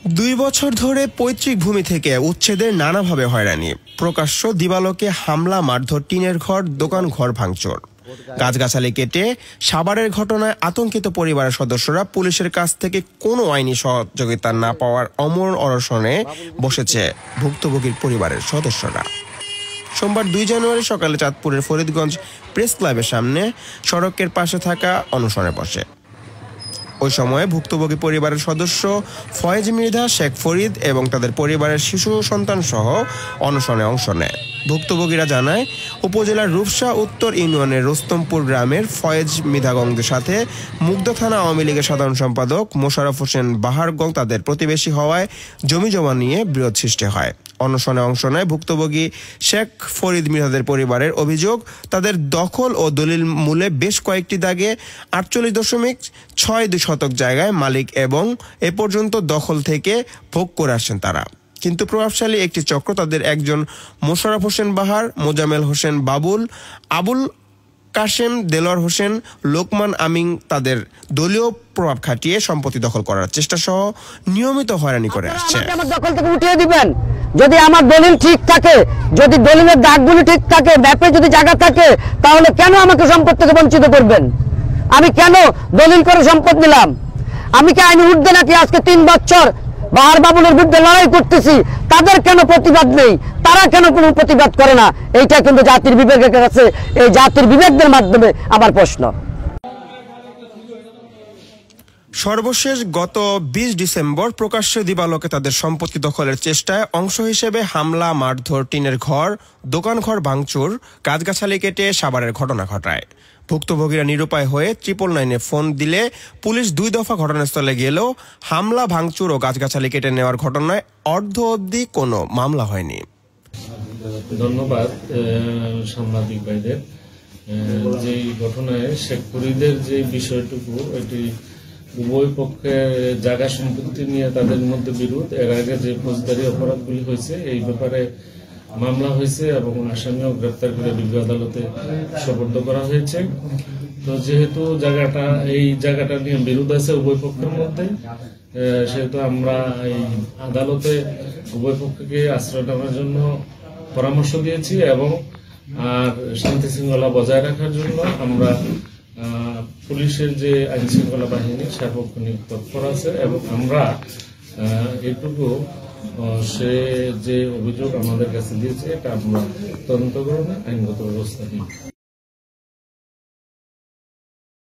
2 বছর ধরে পৈতৃক ভূমি থেকে উচ্ছেদের নানাভাবে হয়রানি, প্রকাশ্য দিবালোকে হামলা, মারধর, টিনের ঘর, দোকান ঘর ভাঙচুর, গাছগাছালি কেটে সাভারের ঘটনায় আতঙ্কিত পরিবারের সদস্যরা পুলিশের কাছ থেকে কোনো আইনি সহযোগিতা না পাওয়ার অমরণ অনশনে বসেছে ভুক্তভোগীর পরিবারের সদস্যরা। সোমবার 2 জানুয়ারি সকালে চাঁদপুরের ফরিদগঞ্জ প্রেস ক্লাবের সামনে সড়কের পাশে থাকা অনশনে বসে। ওই সময়ে ভুক্তভোগী পরিবারের সদস্য ফয়েজ মৃধা, শেখ ফরিদ এবং তাদের পরিবারের শিশু সন্তান সহ অনশনে অংশ নেয়। ভুক্তভোগীরা জানায়, উপজেলার রূপসা উত্তর ইউনিয়নের রুস্তমপুর গ্রামের ফয়েজ মৃধাগঙ্গের সাথে মুগদা থানা আওয়ামী লীগের সাধারণ সম্পাদক মোশাররফ হোসেন বাহারগং তাদের প্রতিবেশী হওয়ায় জমিজমা নিয়ে বিরোধ সৃষ্টি হয়। অনশনে অংশ নেয় ভুক্তভোগী শেখ ফরিদ মৃধাদের পরিবারের অভিযোগ, তাদের দখল ও দলিল মূলে বেশ কয়েকটি দাগে 48.62 শতক জায়গায় মালিক এবং এ পর্যন্ত দখল থেকে ভোগ করে আসছেন তারা। কিন্তু প্রভাবশালী একটি চক্র তাদের একজন মোশাররফ হোসেন বাহার, মোজামেল হোসেন বাবুল, আবুল কাশেম, দেলোয়ার হোসেন, লোকমান আমিন তাদের দলীয় প্রভাব খাটিয়ে সম্পত্তি দখল করার চেষ্টা সহ নিয়মিত হয়রানি করে আসছে। দখল থেকে উঠিয়ে দিবেন, যদি আমার দলিল ঠিক থাকে, যদি দলিলের দাগগুলি ঠিক থাকে, ব্যাপে যদি জায়গা থাকে, তাহলে কেন আমাকে সম্পদ থেকে বঞ্চিত করবেন? আমি কেন দলিল করে সম্পদ নিলাম? আমি কি আইনি ঊর্ধ্বে নাকি? আজকে 3 বছর বাহার বাবুলের বিরুদ্ধে লড়াই করতেছি, তাদের কেন প্রতিবাদ নেই? তারা কেন কোনো প্রতিবাদ করে না? এইটা কিন্তু জাতির বিবেকের কাছে, এই জাতির বিবেকদের মাধ্যমে আমার প্রশ্ন। সর্বশেষ গত 20 ডিসেম্বর প্রকাশ্যে দিবালোকে তাদের সম্পত্তি দখলের চেষ্টায় অংশ হিসেবে হামলা, মারধর, টিনের ঘর, দোকান ঘর ভাঙচুর, গাছগাছালি কেটে সাভারের ঘটনা ঘটায়। ভুক্তভোগীরা নিরুপায় হয়ে 999-এ ফোন দিলে পুলিশ 2 দফা ঘটনাস্থলে গেলেও হামলা, ভাঙচুর ও গাছগাছালি কেটে নেওয়ার ঘটনায় অর্ধ অবধি কোনো মামলা হয়নি। ধন্যবাদ সাংবাদিক ভাইদের। যে ঘটনায় শেখ ফরিদের যে বিষয়টুকু, এটি উভয় পক্ষের জায়গা সম্পত্তি নিয়ে তাদের মধ্যে বিরোধ। এর আগে যে ফৌজদারি অপরাধগুলি হয়েছে, এই ব্যাপারে মামলা হয়েছে এবং আসামিও গ্রেপ্তার করে ডিবি আদালতে সোপর্দ করা হয়েছে। তো যেহেতু এই জায়গাটা নিয়ে বিরোধ আছে উভয় পক্ষের মধ্যে, সেহেতু আমরা এই আদালতে উভয় পক্ষকে আশ্রয় নেওয়ার জন্য পরামর্শ দিয়েছি এবং আর শান্তি শৃঙ্খলা বজায় রাখার জন্য আমরা পুলিশের যে আইন শৃঙ্খলা বাহিনী সার্বক্ষণিক তৎপর আছে এবং আমরা এটুকু সে যে অভিযোগ আমাদের কাছে দিয়েছে এটা আমরা তদন্ত করে আইনগত ব্যবস্থা নিই।